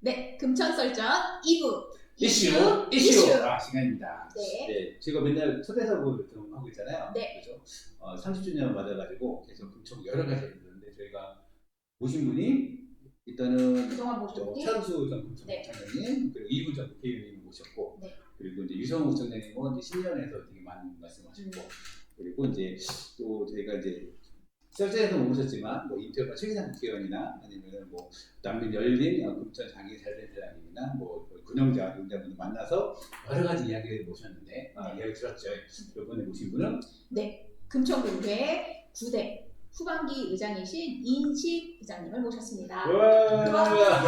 네, 금천설전 2부 이슈 시간입니다. 네. 네, 제가 맨날 초대석을 하고 있잖아요. 네. 그죠? 30주년 맞아가지고 계속 금총 여러 가지 있는데 저희가 모신 분이 일단은 그동안 모신 분이 차은수 전 금총 네. 장관님 그리고 이분 전 국회의원님 모셨고 네. 그리고 이제 유성우 부총장님은 이제 신년에서 되게 많은 말씀하셨고 그리고 이제 또 저희가 이제 설전에서 못 오셨지만 뭐 인터뷰 최기상 국회의원이나 아니면 뭐 남민 열린 금천 장기 자유대장님이나 뭐 근영자 의원자분들 만나서 여러 가지 이야기를 모셨는데 이야기 들었죠. 이번에 모신 분은 네, 금천군회 9대 후반기 의장이신 이인식 의장님을 모셨습니다. 반갑습니다.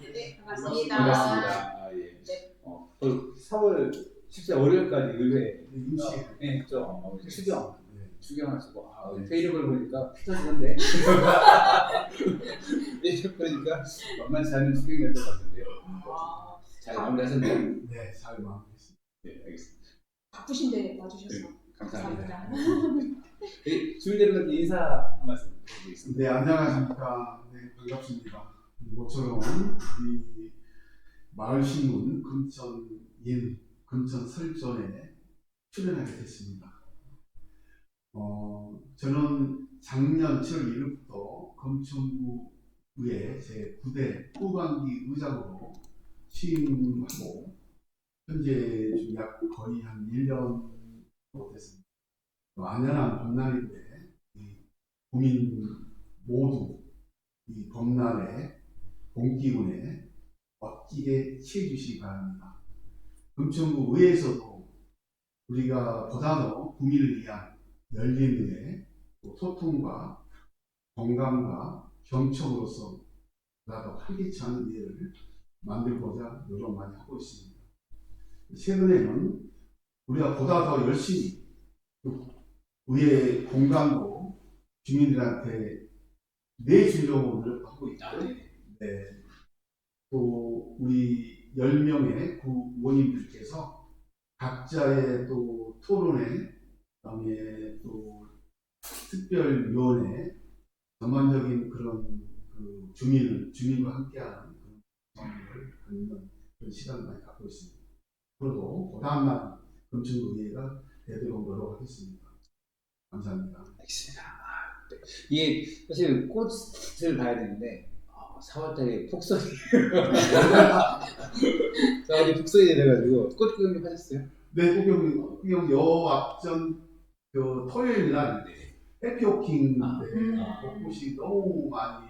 네, 반갑습니다. 반갑습니다. 예. 네. 4월 14일 월요일까지 의회 네, 추경하시고 페이력을 보니까 피 터지는데 그러니까 만만치 않은 추경이었던 것 같은데요. 잘 마무리하셨나요? 네, 잘 마무리했습니다. 네, 알겠습니다. 바쁘신데 와주셔서 감사합니다. 주민여러분께 인사 한 말씀 드리겠습니다. 네, 안녕하십니까. 네, 반갑습니다. 모처럼 우리 마을신문 금천 설전에 출연하게 됐습니다. 저는 작년 7월 1일부터 금천구의 제9대 후반기 의장으로 취임하고 현재 약 거의 한 1년 됐습니다. 안연한 봄날인데 국민 모두 이 봄날에 봄기운에 멋지게 취해주시기 바랍니다. 금천구 의회에서도 우리가 보다 더 국민을 위한 열린 의회, 소통과 건강과 경청으로서 보다 더 활기찬 의회를 만들고자 노력 많이 하고 있습니다. 최근에는 우리가 보다 더 열심히 의회 공간도 주민들한테 내주려고 노력하고 있고, 네. 또 우리 10명의 구의원님들께서 각자의 또 토론회, 그다음에 또 특별위원회, 전반적인 그런 주민과 함께하는 그런 정보를 갖는 그런 시간을 많이 갖고 있습니다. 앞으로도 보람난 금천구의회가 되도록 노력하겠습니다. 감사합니다. 알겠습니다. 네. 이게 사실 꽃을 봐야 되는데 4월달에 폭설이 4월에 폭설이 내려가지고 꽃 구경 하셨어요? 네, 구경 요 앞전 그 토요일 날 해피워킹 때 벚꽃이 너무 많이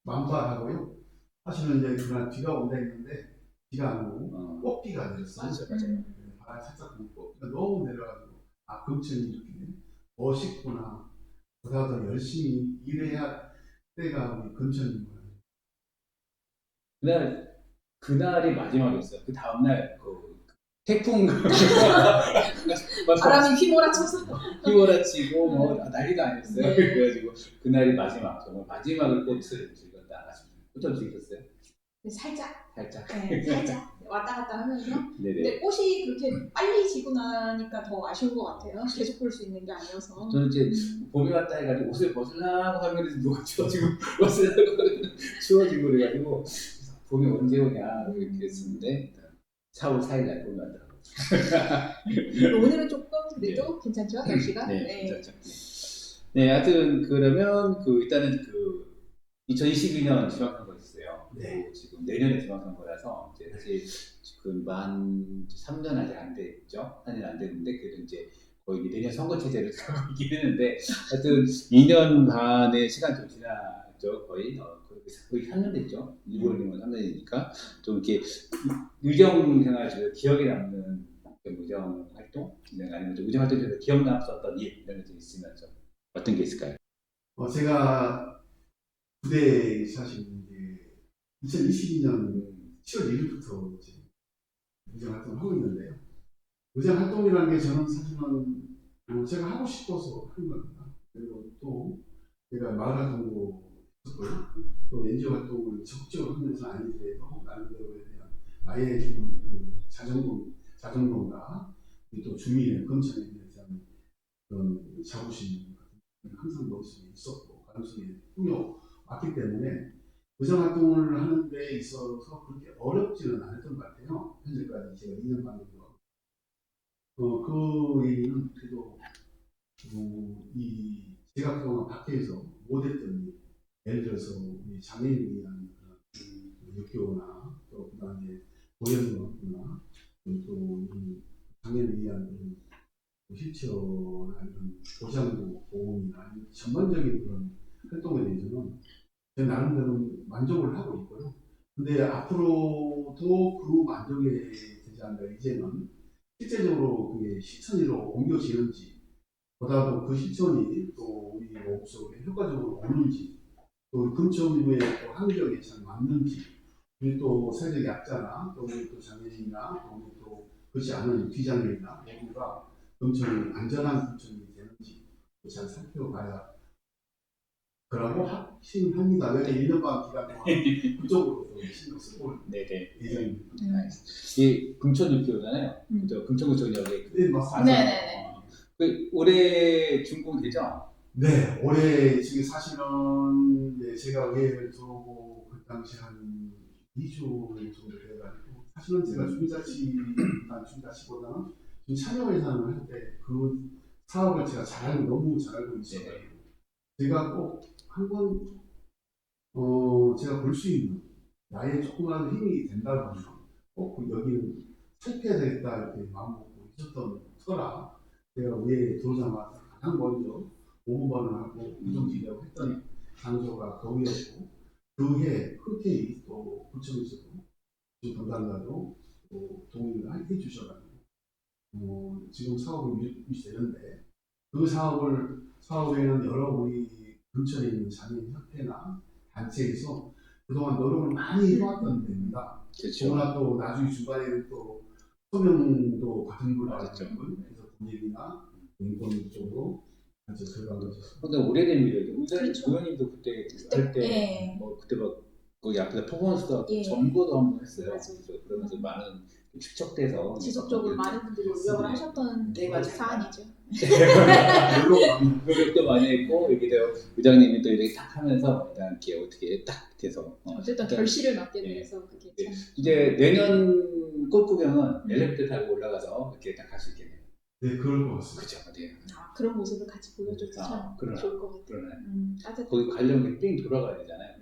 만발하고요. 사실은 이제 그날 비가 온다 했는데 비가 안 오고 꽃비가 내렸어요. 맞아요. 바람 살짝 불고 너무 내려가지고 금천이 이렇게 멋있구나. 보다 더 열심히 일해야 때가 우리 금천인 거예요. 그날이 마지막이었어요. 그 다음날 태풍 바람이 휘몰아치고 뭐 난리가 아니었어요. 네. 그래가지고 그날이 마지막 정말 마지막을 꽃을 즐겼다 하십니다. 어떤 즐겼어요? 살짝 살짝. 살짝 왔다 갔다 하면서 네네. 근데 꽃이 그렇게 빨리 지고 나니까 더 아쉬운 것 같아요. 계속 볼 수 있는 게 아니어서. 저는 이제 봄이 왔다 해가지고 옷을 벗으려고 하면 누가 추워지고 벗으려고 추워지고 그래가지고 봄이 언제 오냐 이렇게 했었는데 4월 4일 날 봄이 왔더라고요. 오늘은 조금 그래도 괜찮죠? 날씨가? 네, 괜찮죠. 네, 하여튼 그러면 일단은 2022년 지방선거 있어요. 네. 지금 내년에 지방선거라서 이제 사실 지금 만 3년 아직 안 됐죠. 4년 안 됐는데 그래도 이제 거의 내년 선거 체제를 가고 있긴 했는데 하여튼 2년 반의 시간 좀 지났죠. 거의 3년 됐죠. 6월이면 3년이니까 좀 이렇게 의정 생활 중에 기억에 남는 의정 활동 아니면 좀 의정 활동 중에서 기억 남았었던 일 이런 게 좀 있으면 좀 어떤 게 있을까요? 제가 부대 사실 이제 2022년 7월 1일부터 의정 활동을 하고 있는데요. 의정 활동이라는 게 저는 사실은 제가 하고 싶어서 한 겁니다. 그리고 또 제가 마을 활동도 했었고요. 또 NGO 활동을 적극적으로 하면서 아이들에도 나름대로에 대한 아이의 그 자존감과 또 주민의 금천에 대한 그런 자부심 항상 머릿속에 있었고 가슴속에 품어왔기 때문에 의정 활동을 하는 데 있어서 그렇게 어렵지는 않았던 것 같아요. 현재까지 제가 2년 반 정도. 그 얘기는 그래도 이 제가 그동안 밖에서 못했던 일, 예를 들어서 우리 장애인을 위한 육교나 또 그다음에 보행로나 또이 장애인을 위한 그런 휠체어나 이런 보장도 보험이나 이런 전반적인 그런 활동에 대해서는 제 나름대로 만족을 하고 있고요. 근데 앞으로도 그 만족에 되지 않나 이제는 실제적으로 그게 실천으로 옮겨지는지 보다도 그 실천이 또 우리 몸속에 효과적으로 오는지 또 근처의 또 환경에 잘 맞는지 우리 또 사회적 약자나 또 우리 또 장애인이나 또 우리 또 그렇지 않은 비장애인이나 모두가 근처는 안전한 근처이 되는지 잘 살펴봐야 그러고 확신합니다. 내가 1년 반 기간 동안 그쪽으로 신경 쓰고 네네. 예정입니다. 이 금천육교잖아요. 그죠? 금천구청역에. 네, 맞습니다. 네네네. 그 올해 준공되죠? 네, 올해 지금 사실은 네, 제가 의회를 들어오고 그 당시 한 2주 정도 돼가지고 사실은 제가 중자치보다는 좀 참여 예산을 할 때 그 사업을 제가 너무 잘 알고 있어가지고 제가 꼭 한번 제가 볼 수 있는 나의 조그마한 힘이 된다면 꼭 여기는 살펴야 되겠다 이렇게 마음먹고 있었던 터라 제가 의회에 들어오자마자 가장 먼저 5분반을 하고 구정지려고 했던 장소가 거기였고 그해 흔쾌히 또 구청에서도 담당자도 또 동의를 해주셔가지고 지금 사업이 유지되는데 그 사업에는 여러 우리 근처에 있는 장애인협회나 단체에서 그동안 노력을 많이 해왔던 데입니다. 그렇죠. 그러나 또 나중에 중간에 또 소명도 같은 걸로 알고 그렇죠. 있고 그래서 분위기나 인권 쪽으로 같이 들어간 거죠. 근데 오래된 일이에요. 그렇죠. 의원님도 그때 할 때 예. 뭐 그때 막 거기 앞에서 퍼포먼스 예. 정보도 한번 했어요. 맞아요. 그래서 그러면서 많은 축적돼서 지속적으로 많은 분들이 노력을 하셨던 네, 맞아요. 사안이죠. 노력도 많이 했고 이렇게 의장님이 또 이렇게 딱 하면서 일단 이렇게 어떻게 딱 돼서 어쨌든 결실을 맡게 돼서 그게 참. 이제 내년 꽃구경은 엘리베이터 타고 올라가서 이렇게 딱 갈 수 있겠네요. 네, 그럴 것 같습니다. 그렇죠. 네. 그런 모습을 같이 보여줘도 참 그러나. 좋을 것 같아요. 그러네. 따뜻한. 거기 가려면 삥 돌아가야 되잖아요.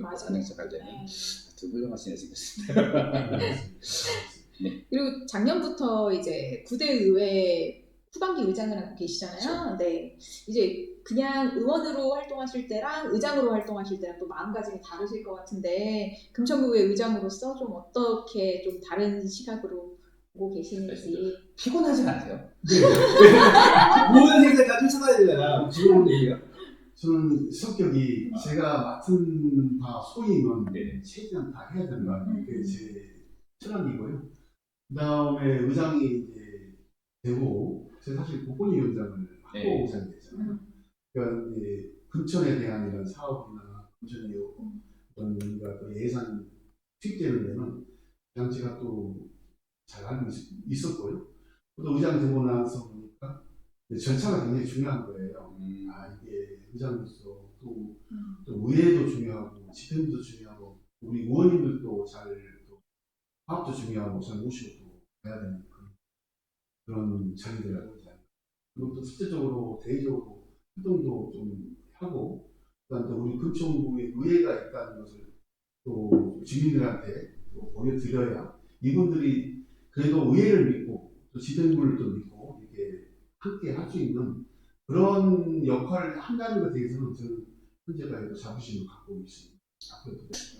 맞아요. 안에서 가려면 네. 아주 훌륭하시네 생겼습니다. 그리고 작년부터 이제 구대 의회 후반기 의장을 하고 계시잖아요. 네. 이제 그냥 의원으로 활동하실 때랑 의장으로 활동하실 때랑 또 마음가짐이 다르실 것 같은데 금천구의 의장으로서 좀 어떻게 좀 다른 시각으로 보고 계시는지. 피곤하진 않으세요? 모든 생각 다 쫓아가야 되잖아. 지금 얘기가. 저는 성격이 제가 맡은 바 소임은 네. 최대한 다 해야 된다. 그게 제 철학이고요. 그 다음에 의장이 이제 되고 제가 사실 국본위원장을 하고 네. 의장이 됐잖아요. 그러니까 이제 금천에 대한 이런 사업이나 금천에 어떤 우리가 또 예산이 투입되는 데는 그냥 제가 또 잘 알고 있었고요. 또 의장 되고 나서 보니까 절차가 굉장히 중요한 거예요. 이게 의장으로서 또 의회도 중요하고 집행도 중요하고 우리 의원님들도 잘 화합도 중요하고 잘 모시고 또 가야 되는 그런 자리들이라고 하잖아요. 그리고 또 실제적으로 대외적으로 활동도 좀 하고 그다음에 또 우리 금천구에 의회가 있다는 것을 또 주민들한테 또 보여드려야 이분들이 그래도 의회를 믿고 또 집행부를 또 믿고 이렇게 함께 할 수 있는 그런 역할을 한다는 것에 대해서는 저는 현재까지도 자부심을 갖고 있습니다.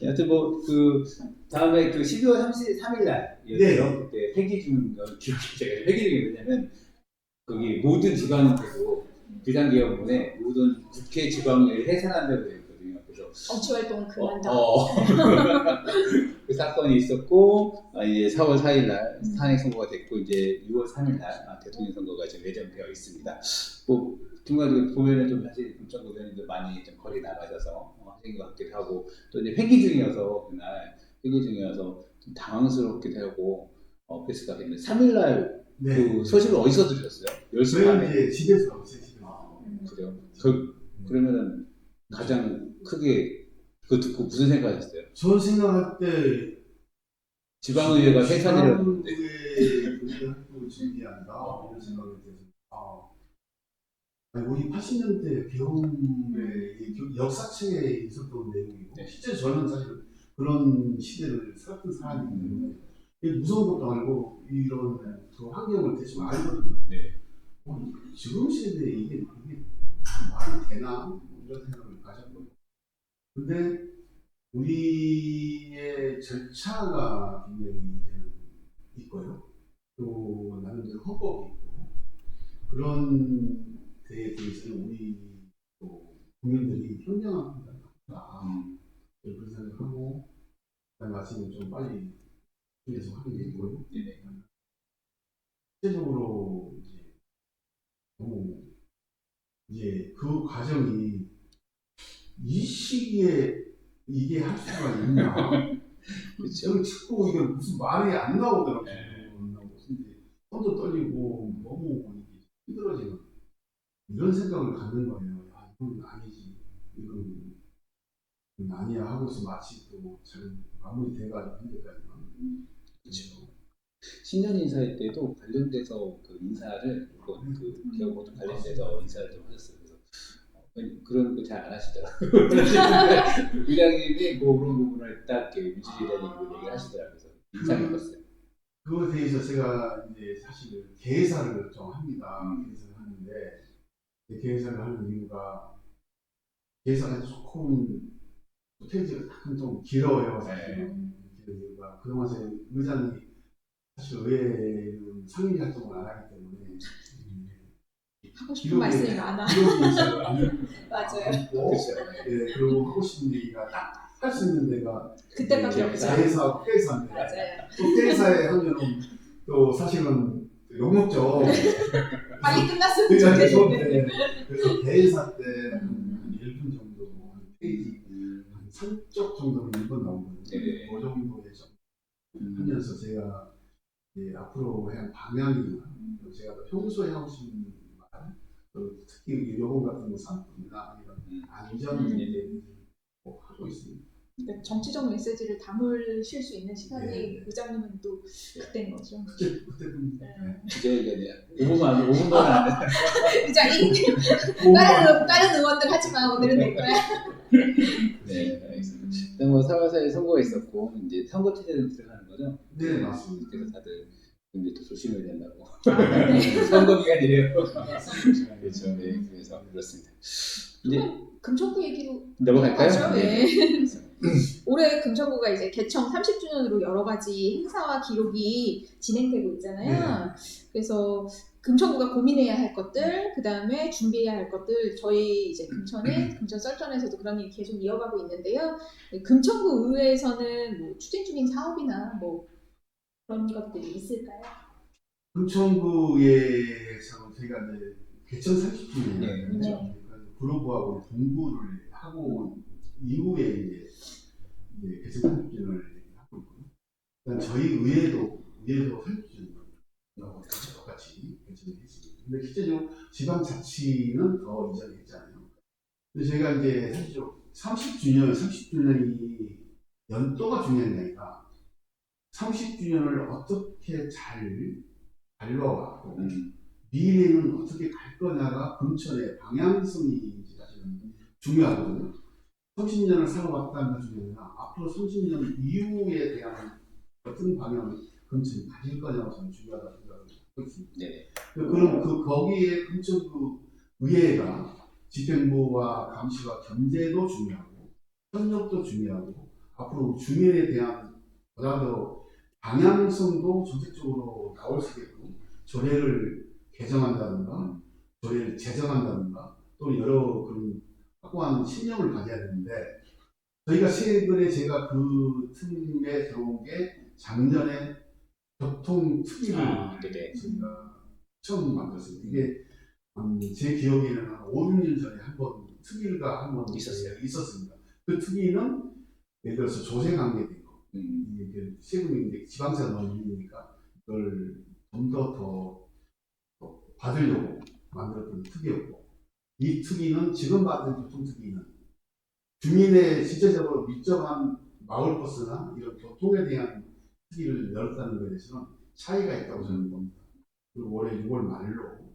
여튼 뭐 그 다음에 그 12월 33일 날이었어요. 그때 회기중 기억이 제가 회기중이 뭐냐면 거기 모든 지방에도 비상기업원에 모든 국회 지방을 해산한다고 되어 있거든요. 그래서 정치활동을 그만다. 그 사건이 있었고 이제 4월 4일 날 탄핵 선고가 됐고 이제 6월 3일 날 대통령 선거가 지금 예정되어 있습니다. 뭐 중간에 보면은 좀 사실 금천구 의원님도 많이 좀 거리 나가셔서 하신 것 같기도 하고 또 이제 회기 중이어서 그날 회기 중이어서 좀 당황스럽기도 하고 그랬을 것 같은데 3일 날 그 소식을 어디서 들으셨어요? 10시 반에? 저희 이제 집에서 제 집에서. 그래요? 그러면은 가장 크게 그거 듣고 무슨 생각하셨어요? 전 생각할 때 지방의회가 해산이라는데. 지방의회 군대 활동을 준비한다 이런 생각이 들어서 아니, 우리 80년대 경험의 역사책에 있었던 내용이고 네. 실제 저는 사실 그런 시대를 살았던 사람이기 때문에 이게 무서운 것도 알고 이런 그 환경을 대충 알거든요. 네. 지금 시대에 이게 말이 되나 이런 생각을 가졌고요. 근데 우리의 절차가 굉장히 이제는 있고요. 또 나름대로 헌법이 있고 그런 데에 대해서는 우리 또 국민들이 현명한 판단을 한다. 그런 생각을 하고 그다음에 말씀을 좀 빨리 준비해서 하게 되고요. 실제적으로 이제 너무 이제 그 과정이 이 시기에 이게 할 수가 있나? 그렇죠. 자꾸 이게 무슨 말이 안 나오더라고요. 네. 이제 손도 떨리고 너무 힘들어지는 이런 생각을 갖는 거예요. 아, 이건 아니지. 이건 아니야 하고서 마치 또 잘 마무리돼가지고 현재까지만. 그렇죠. 신년 인사회 때도 관련돼서 그 인사를 그 기업모두 관련돼서 인사를 좀 하셨어요. 그래서 그런 거 잘 안 하시더라고요. 의장님이 뭐 그런 부분을 딱 유지에 대한 얘기를 하시더라고요. 그래서 인상 깊었어요. 그거에 대해서 제가 이제 사실 개사를 좀 합니다. 개사를 하는데 개사를 하는 이유가 개사가 조금 페이지가 약간 좀 길어요. 사실 그 이유가 그동안 제 의장이 사실 의회는 상임 활동을 안 하기 때문에 하고 싶은 말씀이 많아. 맞아요. 그렇죠. 예, 그리고 하고 싶은 얘기가 딱 할 수 있는 데가 그때밖에 없죠. 회사인데 맞아요. 또 회사에 하면은 또 사실은 욕먹죠. 빨리 끝났으면 그러니까 좋겠는데. 그래서 대회사 때 한 1분 정도 한 페이지 한 3쪽 정도는 1분 나오거든요. 네. 그 정도에 좀 하면서 제가 이제 앞으로 해야 할 방향이나 제가 평소에 하고 싶은 말, 특히 요금 같은 거 상품이나 아니면 안전에 대해서 꼭 하고 있습니다. 그러니까 정치적 메시지를 담으실 수 있는 시간이 네. 의장님은 또 그때인 거죠. 그때는 이제 5분만 안 돼. 의장님 다른 의원들 하지만 오늘은 내 거야. 네, 알겠습니다. 뭐 4월4일 선거가 있었고 이제 선거 체제로 들어가는 거죠. 네, 맞습니다. 그래서 다들 이제 또 조심해야 된다고. 네. 선거 기간이래요. 그렇죠. 네, 그래서 그렇습니다. 이제 금천구 얘기로 넘어갈까요? 하죠. 네. 올해 금천구가 이제 개청 30주년으로 여러 가지 행사와 기록이 진행되고 있잖아요. 그래서 금천구가 고민해야 할 것들, 그 다음에 준비해야 할 것들, 저희 이제 금천의 금천 썰전에서도 그런 일 계속 이어가고 있는데요. 금천구 의회에서는 뭐 추진 중인 사업이나 뭐 그런 것들이 있을까요? 금천구에서 저희가 이제 개천 30주년 네. 글로브하고 동구를 하고 이후에 이제 개천 30주년을 하고 있고요. 그다음 저희 의회도 30주년이라고 똑같이 개천을 했습니다. 근데 실제로 지방자치는 더 이전에 했잖아요. 근데 제가 이제 사실 30주년이 연도가 중요한 게 아니라 30주년을 어떻게 잘 달려왔고 미래는 어떻게 갈 거냐가 금천의 방향성이 사실은 중요하거든요. 30년을 살아왔다는 것 중에 아니라 앞으로 30년 이후에 대한 어떤 방향을 금천이 가질 거냐가 저는 중요하다고 생각을 하고 있습니다. 네. 그럼 거기에 금천구 의회가 집행부와 감시와 견제도 중요하고 협력도 중요하고 앞으로 주민에 대한 보다 더 방향성도 정책적으로 나올 수 있게끔 조례를 개정한다든가 조례를 제정한다든가 또 여러 그런 확고한 신념을 가져야 되는데 저희가 최근에 제가 그 틈에 들어온 게 작년에 교통특위를 저희가 처음 만들었습니다. 이게 제 기억에는 한 5, 6년 전에 한번 특위가 한번 있었습니다. 그 특위는 예를 들어서 조세관계된 거, 이게 세금이 이제 지방세가 너무 밀리니까 그걸 좀 더 받으려고 만들었던 특위였고 이 특위는 지금 받은 교통특위는 주민의 실제적으로 밀접한 마을버스나 이런 교통에 대한 특기를 열었다는 것에 대해서는 차이가 있다고 저는 봅니다. 그리고 올해 6월 말로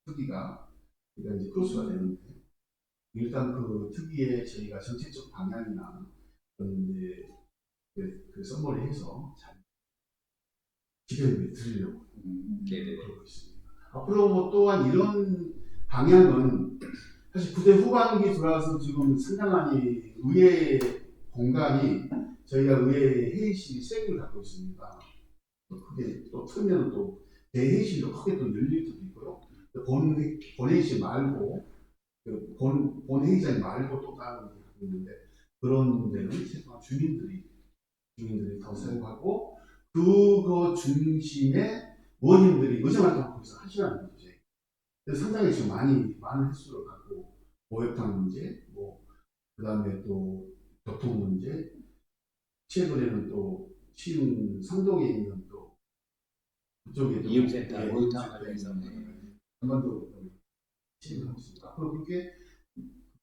특기가 그러니까 이제 크로스가 되는데 일단 그 특기에 저희가 정책적 방향이나 그런 이제 그 썸머리 해서 잘 기대를 드리려고 네네. 그러고 있습니다. 앞으로 뭐 또한 이런 방향은 사실 9대 후반기 들어와서 지금 상당히 의회 공간이 저희가 의회 회의실이 세 개를 갖고 있습니다. 크게 또 틀면 또 대회의실도 크게 또 열릴 때도 있고요. 본회의실 말고 본회의장 말고 또 다른 게 갖고 있는데 그런 데는 최소한 주민들이 더 사용하고 그거 중심에 의원님들이 의정활동을 거기서 하시라는 거죠. 그래서 상당히 지금 많은 횟수를 갖고 모욕탕 문제, 뭐 그다음에 또 교통 문제, 최근에는 또 시흥 상동에 있는 또 그쪽에 이용센터 모욕탕 관련해서 한반도 진행을 하고 있습니다. 앞으로 그렇게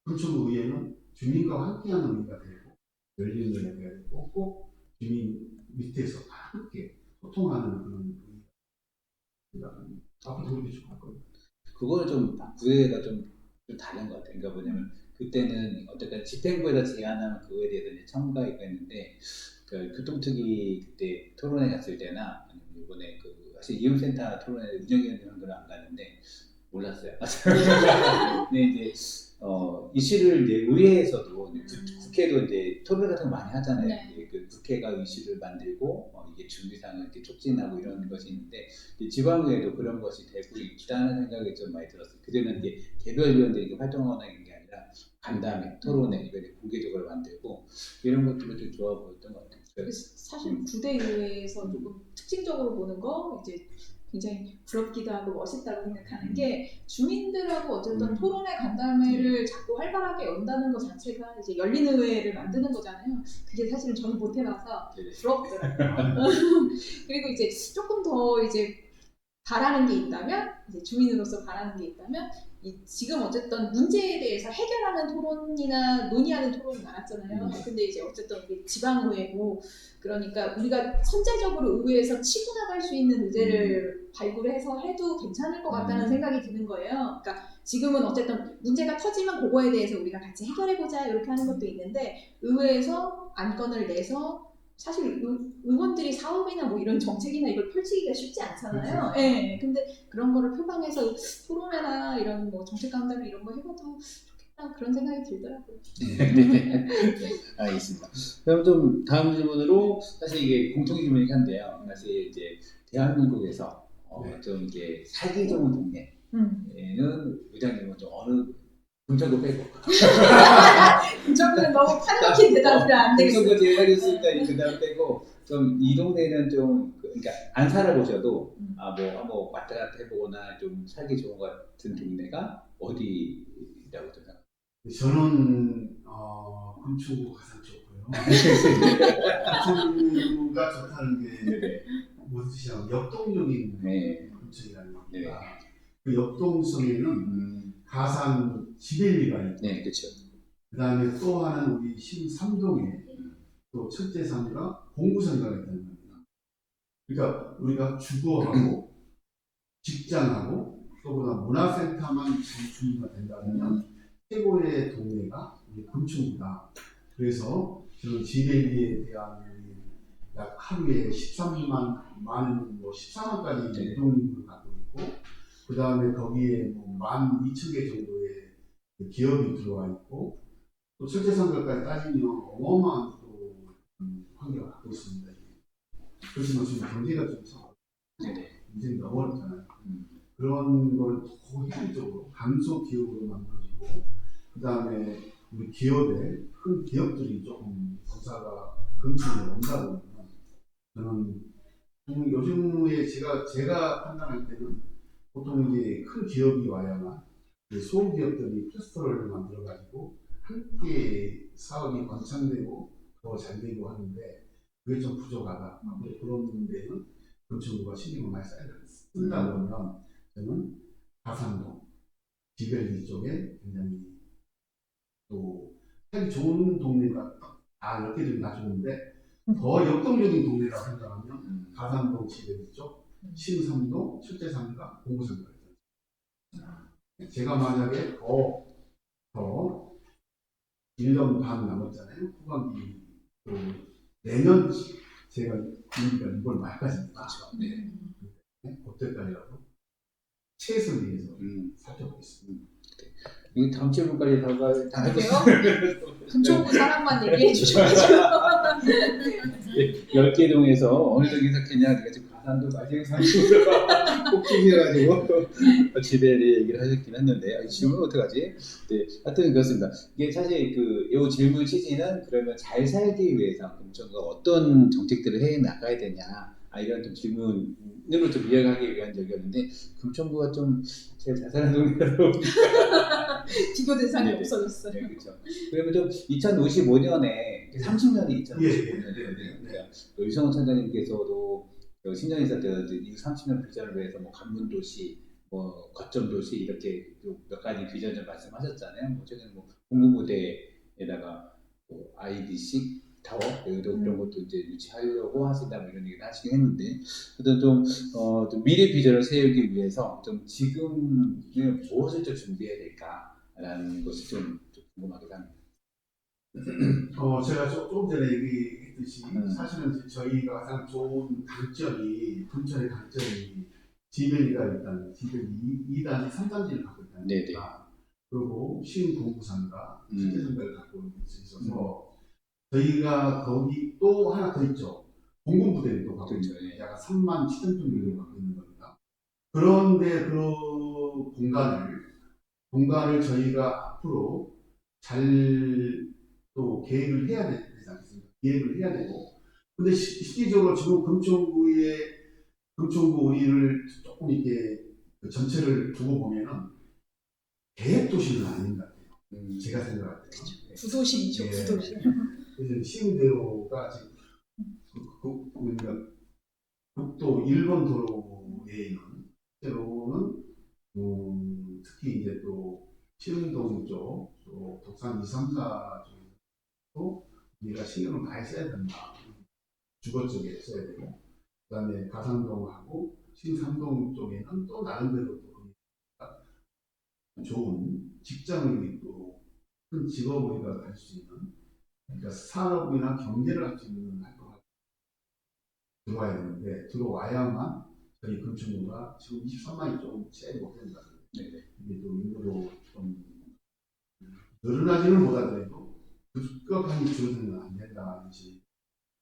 금천 의회는 주민과 함께하는 의회가 되고 열리는 의회가 되고 꼭 주민 밑에서 함께 소통하는 그런 의회가 앞으로 그렇게 좀 할 거예요. 그거는 좀 구애가 좀 다른 것 같아요. 그러니까 뭐냐면 그때는 어쨌든 집행부에서 제안하면 그거에 대해서 이제 첨가가 있는데 그 교통특위 그때 토론회 갔을 때나 아니면 이번에 그 사실 이용센터 토론회 운영위원회 한 거는 안 갔는데 몰랐어요. 근데 이제 이슈를 이제 의회에서도 국회도 이제 토론 같은 거 많이 하잖아요. 네. 이제 그 국회가 이슈를 만들고 이게 준비상을 이렇게 촉진하고 이런 것이 있는데 지방의회도 그런 것이 되고 있다는 생각이 좀 많이 들었어요. 그전에는 이제 개별위원들이 활동하는 게 아니라 간담회, 토론회 이걸 공개적으로 만들고 이런 것들이 좀 좋아 보였던 것 같아요. 사실 9대 의회에서 조금 특징적으로 보는 거 이제 굉장히 부럽기도 하고 멋있다고 생각하는 게 주민들하고 어쨌든 토론회 간담회를 자꾸 활발하게 연다는 것 자체가 이제 열린 의회를 만드는 거잖아요. 그게 사실은 저는 못 해봐서 부럽더라고요. 그리고 이제 조금 더 이제 바라는 게 있다면 이제 주민으로서 바라는 게 있다면 지금 어쨌든 문제에 대해서 해결하는 토론이나 논의하는 토론이 많았잖아요. 근데 이제 어쨌든 우리 지방의회고 그러니까 우리가 선제적으로 의회에서 치고 나갈 수 있는 의제를 발굴해서 해도 괜찮을 것 같다는 생각이 드는 거예요. 그러니까 지금은 어쨌든 문제가 터지면 그거에 대해서 우리가 같이 해결해보자 이렇게 하는 것도 있는데 의회에서 안건을 내서 사실 의원들이 사업이나 뭐 이런 정책이나 이걸 펼치기가 쉽지 않잖아요. 예. 네, 근데 그런 거를 표방해서 토론회나 이런 뭐 정책 강담회 이런 거 해봐도 좋겠다 그런 생각이 들더라고요. 네. 알겠습니다. 그럼 좀 다음 질문으로 사실 이게 공통 질문이긴 한데요. 사실 이제 대한민국에서 좀 이게 살기 좋은 동네에는 의장님은 좀 어느 금천구 빼고 금천구는 너무 파격적인 대답이 안 되겠어요. 금천구 제일 하겠으니까 그 다음 빼고 좀 이 동네는 좀 그러니까 안 살아보셔도 한번 왔다 갔다 해보거나 좀 살기 좋은 것 같은 동네가 어디라고 생각하세요? 저는 금천구 가장 좋고요. 금천구가 좋다는 게 무슨 뜻이냐면 역동적인 금천이라는 겁니다. 그 역동성에는 가산 지벨리가 있고, 네, 그렇죠. 그 다음에 또 하나는 우리 신삼동에 또 첫째 산지가 공구산가가 있다는 겁니다. 그러니까 우리가 주거하고 직장하고 또보다 문화센터만 잘 준비가 된다면 최고의 동네가 우리 금천구다. 그래서 저는 지벨리에 대한 약 하루에 13만, 뭐 14만까지 이동인구를 갖고 있고, 그 다음에 거기에 뭐 12,000개 정도의 기업이 들어와 있고, 또 철제상가까지 따지면 어마어마한 또 환경을 갖고 있습니다. 그렇지만 지금 경제가 좀 굉장히 너무 어렵잖아요. 그런 걸 더 효율적으로 강소 기업으로 만들어지고, 그 다음에 우리 기업에 큰 기업들이 조금 공사가 근처에 온다 보면 저는 요즘에 제가 판단할 때는 보통 이제 큰 기업이 와야만 소기업들이 클러스터를 만들어가지고 함께 사업이 번창되고 더 잘 되고 하는데 그게 좀 부족하다. 그런 데는 금천구가 신경을 많이 쓴다 보면 저는 가산동, 지벨리 쪽에 굉장히 또 살기 좋은 동네가 다 몇 개 중에 다 좋은데 더 역동적인 동네라고 생각하면 가산동 지대 쪽, 신삼동, 실제상가, 공부상가. 제가 만약에 더 1년 반 남았잖아요. 후반기 또 내년 제가 그러니까 이걸 말까지입니다. 네. 그때까지라도 최선을 위해서 살펴보겠습니다. 이거 다음 질문까지 다 그러게요. 금천구 사람만 얘기해 주셔가지고 10개 동에서 어느 정도 생각했냐, 내가 지금 가산도 마지막 상수로 꼭 찍혀가지고 지대에 얘기를 하셨긴 했는데, 이 질문 어떡하지? 네, 하여튼 그렇습니다. 이게 사실 이 질문 취지는 그러면 잘 살기 위해서 금천구가 어떤 정책들을 해 나가야 되냐, 이런 좀 질문으로 좀 이해하기 위한 적이었는데, 금천구가 좀 제일 잘 사는 동네라고 비교 대상이 네네. 없어졌어요. 네, 그렇죠. 그러면 좀 2055년에 30년이 2055년이거든요. 예. 그러니까 유성훈 선장님께서도 신정에서 이 30년 비전을 위해서 뭐 관문 도시, 뭐 거점 도시 이렇게 몇 가지 비전을 말씀하셨잖아요. 뭐 최근에 뭐 공군부대에다가 뭐 IDC 타워 여기도 그런 것도 이제 유치하려고 하신다 뭐 이런 얘기를 하시긴 했는데, 어떤 좀 미래 비전을 세우기 위해서 좀 지금 무엇을 좀 준비해야 될까라는 것이 좀 궁금하긴 합니다. 제가 조금 전에 얘기했듯이 사실은 저희가 가장 좋은 금천의 강점이 지변이가 일단 지변 2단지, 3단지를 갖고 있다는 네네. 겁니다. 그리고 신공부상가, 실제상가를 갖고 있어서 저희가 거기 또 하나 더 있죠. 공군부대를 또 갖고 그렇죠. 있는 약간 3만 7천 정도를 갖고 있는 겁니다. 그런데 그 공간을 저희가 앞으로 잘 또 계획을 해야 되지 않겠습니까? 계획을 해야 되고, 근데 실질적으로 지금 금천구 우리를 조금 이렇게 그 전체를 두고 보면은 계획 도시는 아닌 것 같아요. 제가 생각할 때. 구도심이죠, 예. 구도심. 그래서 시흥대로가 지금 그러니까 국도 1번 도로에 있는 실제로는 특히 이제 또 시흥동 쪽, 또 독산 2, 3, 4 쪽에도 우리가 신경을 많이 써야 된다. 주거 쪽에 써야 되고, 그 다음에 가산동하고 신삼동 쪽에는 또 나름대로 또 좋은 직장을 있고 큰 직업을 우리가 갈 수 있는, 그러니까 산업이나 경제를 할 수 있는 활동을 들어와야 되는데, 들어와야만 저희 금천구가 지금 23만이 조금 채 못된다. 이게 또 인구도 좀 늘어나지는 못하더라도 급격하게 줄어들면 안 된다 이렇게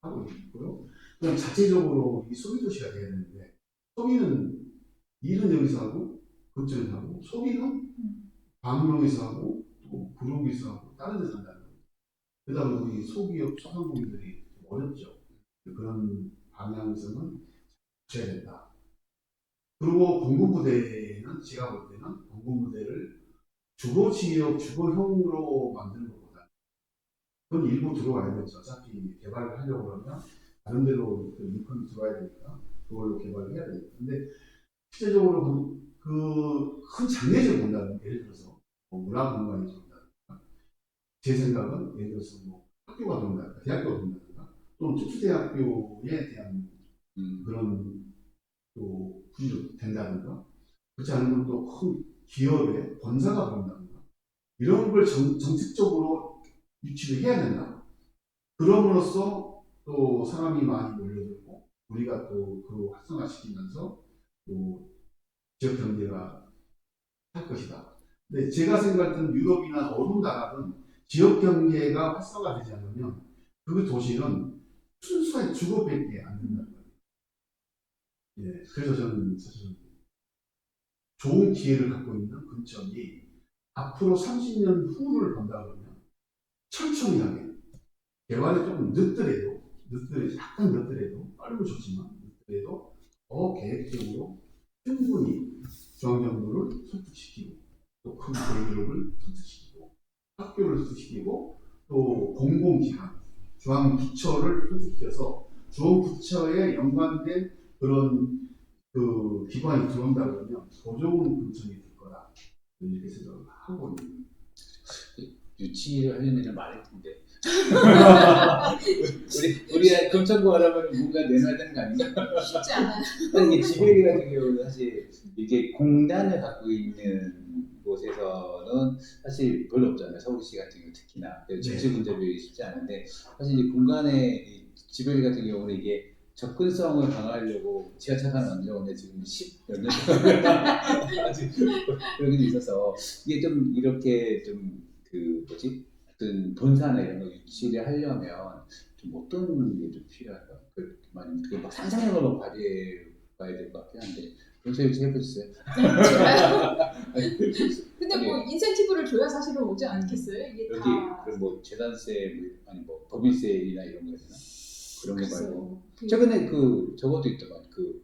하고 있고요. 그럼 자체적으로 이 소비 도시가 돼야 되는데, 소비는 일은 여기서 하고 금천에서 하고, 소비는 방명에서 하고 또 구룡에서 하고 다른 데서 한다는 거예요. 그러다 보니 우리 소기업 소상공인들이 좀 어렵죠. 그런 방향성은 줘야 된다. 그리고 공군부대는 제가 볼 때는 공군부대를 주거지역, 주거형으로 만드는 것보다 그건 일부 들어와야 되죠. 어차피 개발을 하려고 그러면 다른 데로 인건이 들어와야 되니까 그걸로 개발을 해야 되니까. 근데 실제적으로 그 큰 장례를 본다면, 예를 들어서 뭐 문화공간이 들어온다든가, 제 생각은 예를 들어서 뭐 학교가 들어온다든가, 대학교가 들어온다든가, 또는 특수대학교에 대한 그런 또 분위기가 된다든가, 그렇지 않으면 또 큰 기업의 본사가 들어온다든가, 이런 걸 정책적으로 유치를 해야 된다. 그럼으로써 또 사람이 많이 몰려들고 우리가 또 그 활성화시키면서 또 지역 경제가 할 것이다. 근데 제가 생각할 때는 유럽이나 어느 나라든 지역 경제가 활성화되지 않으면 그 도시는 순수한 주거밖에 안 된다는 거예요. 예, 그래서 저는 사실 좋은 기회를 갖고 있는 금천이 앞으로 30년 후를 본다 그러면 천천히 하게, 개발이 조금 약간 늦더라도, 빠르면 좋지만 늦더라도 더 계획적으로 충분히 중앙정부를 설득시키고, 또 큰 대기업을 설득시키고, 학교를 설득시키고, 또 공공기관, 중앙부처를 설득시켜서 중앙부처에 연관된 그런 그 기관이 들어온다 그러면 더 좋은 금천이 될 거다, 이렇게 생각을 하고 있는. 유치를 하려는 일은 많을 텐데. 우리 금천구 하려면 뭔가 내놔야 되는 거 아닌가? 쉽지 않아요. 이게 지배리 같은 경우는 사실 이게 공단을 갖고 있는 곳에서는 사실 별로 없잖아요. 서울시 같은 경우 특히나 집수 분자비 쉽지 않은데 사실 이제 공간의 지배리 같은 경우는 이게 접근성을 강화하려고 지하철을 만들어오는데 지금 10몇 년 아직 그런 게 있어서 이게 좀 이렇게 좀 그 뭐지 어떤 본사나 이런 거 유치를 하려면 좀 어떤 게 좀 필요할까? 많이 막 상상력을 막 발휘해봐야 될 것 같긴 한데 그런 소리 좀 해보셨어요? 근데 뭐 인센티브를 줘야 사실은 오지 않겠어요? 이게 여기 다. 뭐 재산세 아니 뭐 법인세나 이런 거 있나? 그런 거 글쎄요. 말고 최근에 그 저것도 있더만 그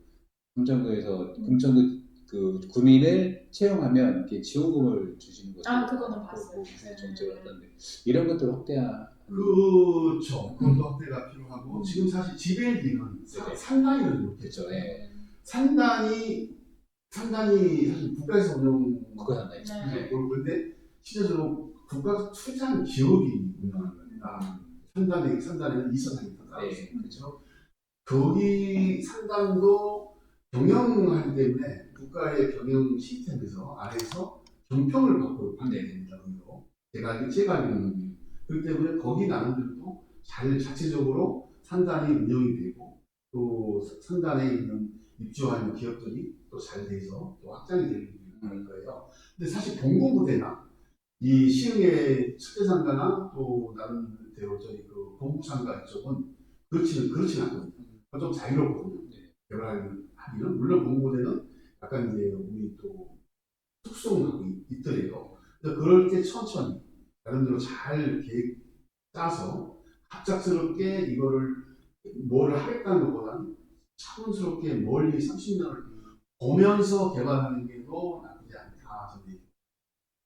금천구에서 금천구 그 구민을 채용하면 이렇게 지원금을 주시는 것도 그거는 봤어요. 정책을 하던데 이런 것들 확대하는 그렇죠. 그것도 확대가 필요하고 지금 사실 지배리는 산단위를 못했죠. 그렇죠. 예. 산단이 사실 국가에서 운영 그거 하나 있죠. 그런데 실제로 국가 투자한 기업이 운영하는 겁니다. 산단에는 이사장이 따로 있어요. 그렇죠. 거기 산단도 경영하기 때문에 국가의 경영 시스템에서 안에서 경평을 받고 받게 됩니다. 제가 알기로는 그렇기 때문에 거기 나름대로도 잘 자체적으로 산단이 운영이 되고 또 산단에 있는 입주하는 기업들이 또 잘 돼서 또 확장이 되는 거예요. 근데 사실 공공부대나 이 시흥의 특대상가나 또 나름대로 저희 그 공부상가 쪽은 그렇지는 않거든요. 좀 자유롭거든요. 개발하기는 물론 공부대는 약간 이제 우리 또 특성하고 있더라도 그럴 때 천천히 나름대로 잘 계획 짜서 갑작스럽게 이거를 뭐를 하겠다는 것보다는 차분스럽게 멀리 30년을 보면서 개발하는 게 더 나쁘지 않다. 저는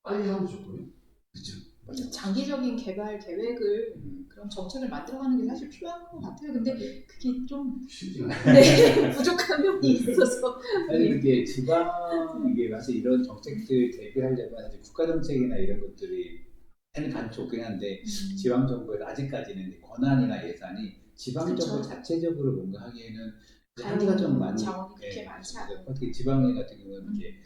빨리 하면 좋고요. 그렇죠. 장기적인 개발 계획을 그런 정책을 만들어가는 게 사실 필요한 것 같아요. 근데 그게 좀 쉽지가 않아요. 네, 부족한 면이 있어서. 아니 그게 지방 이게 사실 이런 정책들 대비하려면 사실 국가 정책이나 이런 것들이 하는 좋긴 한데 지방 정부에서 아직까지는 권한이나 예산이 지방 정부 자체적으로 뭔가 하기에는 한계가 좀 많이 자원이 그렇게 많지 않아요. 특히 지방에 같은 경우는 이게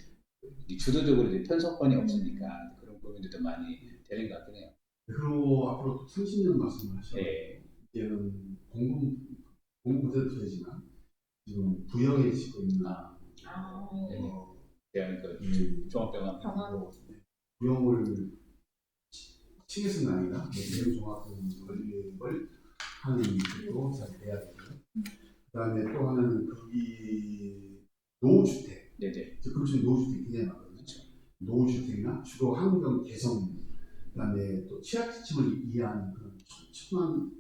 주도적으로 이제 편성권이 없으니까 그런 고민들도 많이 되는 것 같긴 해요. 그리고 앞으로 30년 말씀을 하셨죠. 네. 이제는 공부대도 되지만 지금 부영해지고 있는 대한 종합병원 부영을 층에서는 아니라 종합병원을 하는 일도 잘 돼야 되고 그다음에 또 하나는 거기 노후주택. 네네. 금천이 노후주택 굉장히 많거든요. 그렇죠. 노후주택이나 주거 환경 개선, 그다음에 또 취약계층을 위한 그런 촘촘한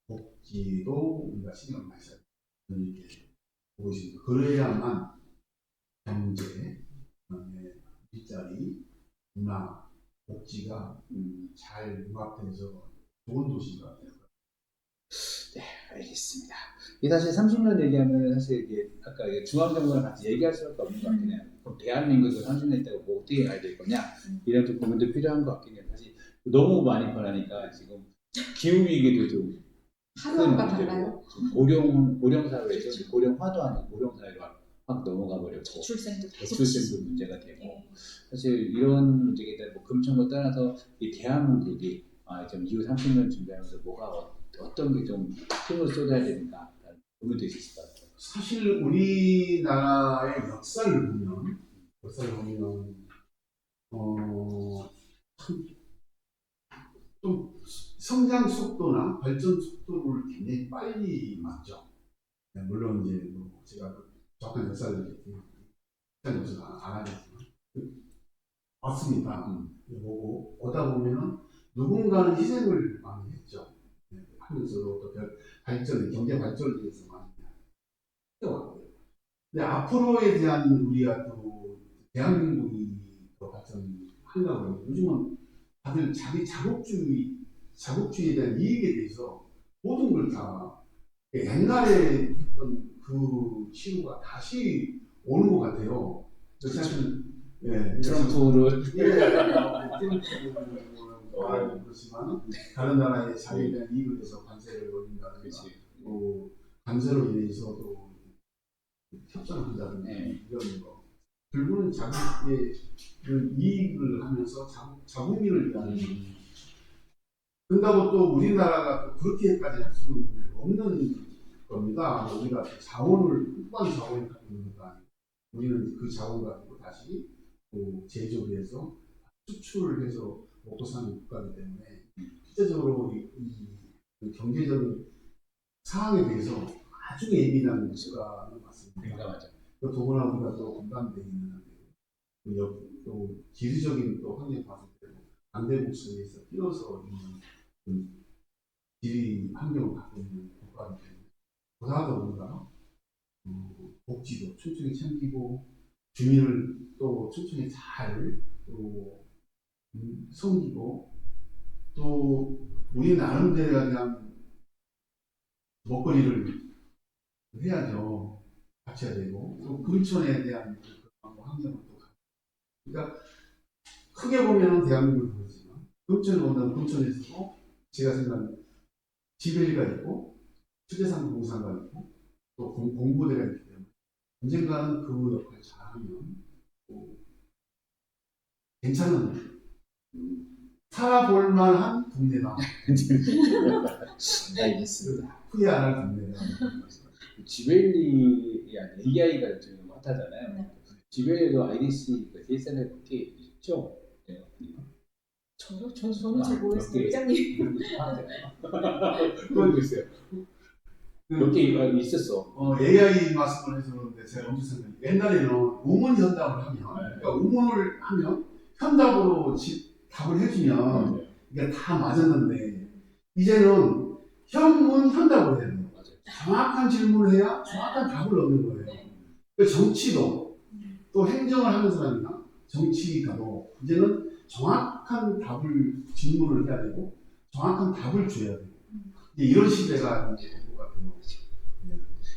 복지도 우리가 신경을 많이 써야 되는 이렇게 보고 있습니다. 그래야만 경제, 그다음에 일자리, 문화, 복지가 잘 융합돼서 좋은 도시가 될 거예요. 네, 알겠습니다. 이 사실 30년 얘기하면 사실 이게 아까 중앙정부랑 같이 얘기할 수밖에 없는 것 같긴 해요. 그럼 대한민국을 30년 때가 뭐 어떻게 가야 될 거냐 이런 좀 고민도 필요한 것 같긴 해요. 사실 너무 많이 변하니까 지금 기후 위기도 좀 하루하루가 달라요. 고령 사회에서 고령화도 아니고 고령 사회로 확 넘어가 버렸고 저출생도 문제가 되고 사실 이런 문제에 대한 뭐 금천을 떠나서 이 대한민국이 좀 이후 30년 준비하면서 뭐가 어떤 게 좀 힘을 쏟아야 되는가 고민도 있을 것 같아요. 사실 우리나라의 역사를 보면 좀 성장 속도나 발전 속도를 굉장히 빨리 맞죠. 물론 이제 제가 정확한 역사를 역사가 안 하겠지만 맞습니다. 보고 오다 보면은 누군가는 희생을 많이 했죠. 하면서도 또 경제 발전을 위해서 많이 해왔고요. 근데 앞으로에 대한 우리가 또 대한민국이 더 발전하려고 하면 요즘은 다들 자기 자국주의에 대한 이익에 대해서 모든 걸 다 옛날에 했던 그 시류가 다시 오는 것 같아요. 사실 트럼프를 말하기 그렇지만 다른 나라의 자유에 대한 이익을 위해서 관세를 올린다든가 그렇지. 또 관세로 인해서도 협상을 한다든가 네. 이런 거 결국은 자국의 그 이익을 하면서 자국민을 위한 그런다고 또 우리나라가 또 그렇게까지 할 수는 없는 겁니다. 우리가 자원을 무한 자원을 갖고 있는 것도 아니고 우리는 그 자원 가지고 다시 또 제조를 해서 수출을 해서 먹고 사는 국가이기 때문에 실제적으로 이 경제적인 상황에 대해서 아주 예민한 국가는 맞습니다. 민감하죠. 또 더구나 우리가 또 공감되어 있는 또 지리적인 또 환경 봤을 때도 강대국수에서 끼어서 있는 그 지리 환경을 갖고 있는 국가이기 때문에 보다도 뭔가 복지도 촘촘히 챙기고 주민을 또 촘촘히 잘또 섬기고 또 우리 나름대로에 대한 먹거리를 해야죠. 갖춰야 되고 또 금천에 대한 환경을 또 그러니까 크게 보면은 대한민국을 보지만 금천을 본다면 금천에서도 제가 생각하는 지벨리가 있고 수제상 공사가 있고 또 공부대가 있기 때문에 언젠가는 그 역할을 잘하면 또 괜찮은 살아볼 만한 동네다. 알겠습니다. 후회 안 할 동네다. 지벨리 AI가 지금 핫하잖아요. 네. 지벨리도 IDC가 DSLR 어떻게 있죠? 네. 저는 잘 모르겠어요. 회장님. 그러고 있어요. 몇 개 있었어. AI 말씀을 해서 그런데 제가 엄청 생각해요. 옛날에는 우문 현답을 하면, 그러니까 우문을 하면 현답으로 답을 해주면 이게 다 맞았는데 이제는 현문 현답을 해야 돼요. 맞아요. 정확한 질문을 해야 정확한 답을 얻는 거예요. 그 정치도 또 행정을 하는 사람이나 정치가도 이제는 정확한 질문을 해야 되고 정확한 답을 줘야 돼요. 이제 이런 시대가 이제 된 것 같아요.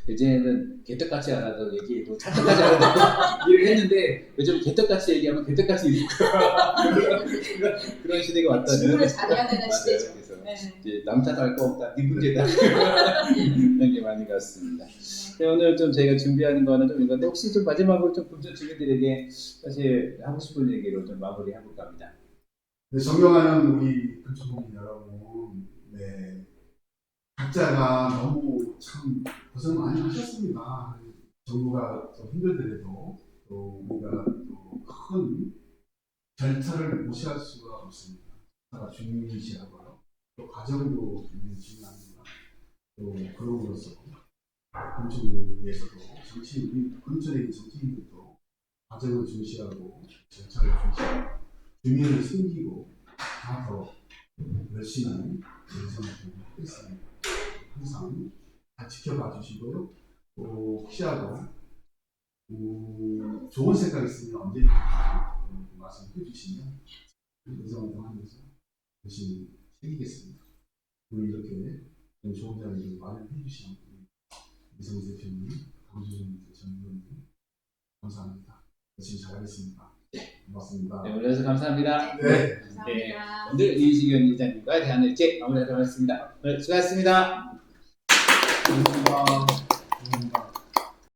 예전에는 개떡같이 알아도 얘기해도 찰떡같이 알아도 일을 했는데 요즘 개떡같이 얘기하면 개떡같이 일을 그런 시대가 왔다는. 질문을 잘해야 되는 맞아요. 시대죠. 그래서 네. 이제 남 탓할 거 없다, 네 문제다 이런 게 많이 갔습니다. 네, 오늘 좀 저희가 준비하는 거는 좀 이건데 혹시 좀 마지막으로 좀 금전 주민들에게 사실 하고 싶은 얘기로 좀 마무리 해볼까 합니다. 네, 존경하는 우리 금천국민 여러분, 네, 각자가 너무 참 고생 많이 하셨습니다. 정부가 또 힘들더라도 또 우리가 또 큰 절차를 무시할 수가 없습니다. 절차가 중요시하고요. 또 과정도 굉장히 중요합니다. 또 그러고로서 금천에서도 우리 금천의 정치인들도 과정을 중시하고 절차를 중시하고 주민을 숨기고 다 더 열심히 인생을 하겠습니다. 항상 다 지켜봐 주시고요. 또 혹시라도 좋은 생각 있으면 언제든지 말씀해 주시면 의정을 하면서 열심히 챙기겠습니다. 오늘 이렇게 좋은 자리를 마련해 주신 이성 대표님, 강주준 전의원님 감사합니다. 열심히 잘하겠습니다. 고맙습니다. 네, 오늘 감사합니다. 네. 감사합니다. 오늘 이시경 이장님과 대한일제 마무리하도록 하겠습니다. 오늘 수고하셨습니다. 감사합니다.